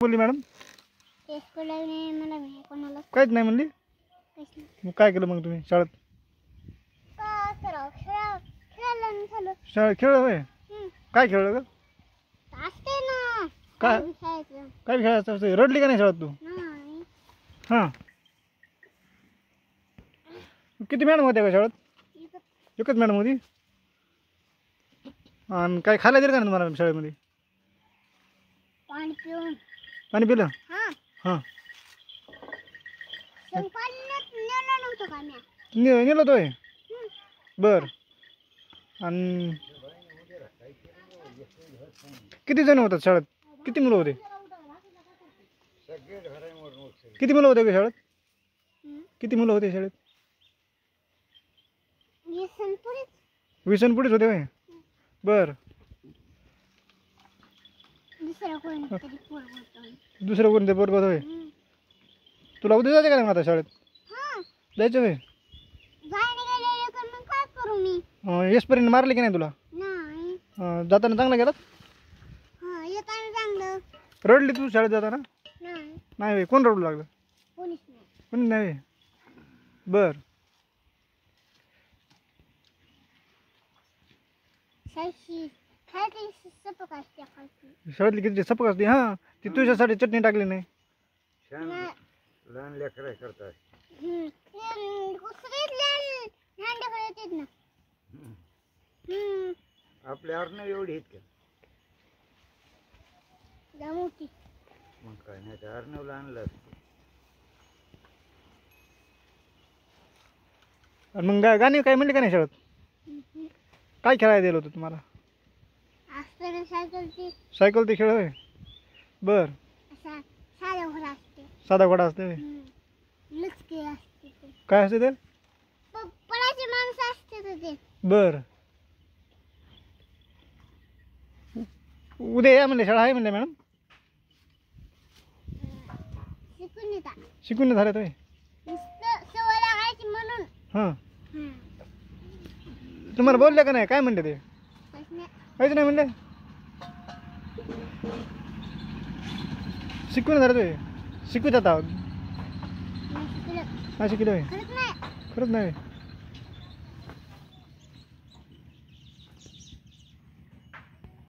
बोलली मॅडम? मला कोणाला काहीच नाही म्हणली. मग काय केलं मग तुम्ही शाळेत? शाळेत खेळ होय? काय खेळलं ग? काय काय खेळायचं असतं? रडली का नाही शाळेत तू? हां. किती मॅडम होत्या का शाळेत? एकच मॅडम होती. आणि काय खायला दिलं का नाही तुम्हाला शाळेमध्ये? पाणी पिलं? हां. नेलं होतं. बर. आणि किती जण होतात शाळेत? किती मुलं होते? किती मुलं होते का शाळेत? किती मुलं होते शाळेत? 20 पुढेच होते होय? बर. दुसरं कोणते बरोबर होय? तुला उद्या जायचं का नाही आता शाळेत? जायचं होय? येसपर्यंत मारले की नाही तुला? जाताना चांगला गेलात? रडली तू शाळेत जाताना? नाही होय. कोण रडू लागलं? कोणी नाही. बर. शाळेतली किती सपक असते. हां. ती तुझ्यासाठी चटणी टाकली नाही. लहान लेकर करतात. आपल्या अर्णव एवढी आहेत का? मग काय नाही तर अर्णवला आणलं असतं. आणि मग गाणी काय म्हणले का नाही शाळेत? काय खेळायला दिलं होतं तुम्हाला? सायकल ते खेळ होय? बर. साधा घोडा असते होय? काय असते ते? बर. उद्या या म्हणले, शाळा आहे म्हणले मॅडम. शिकून झाले होय? हां. तुम्हाला बोलले का नाही? काय म्हणले ते? काहीच नाही म्हणले. शिकून झाले होय? शिकवित आता नाही शिकले होय? खरंच नाही.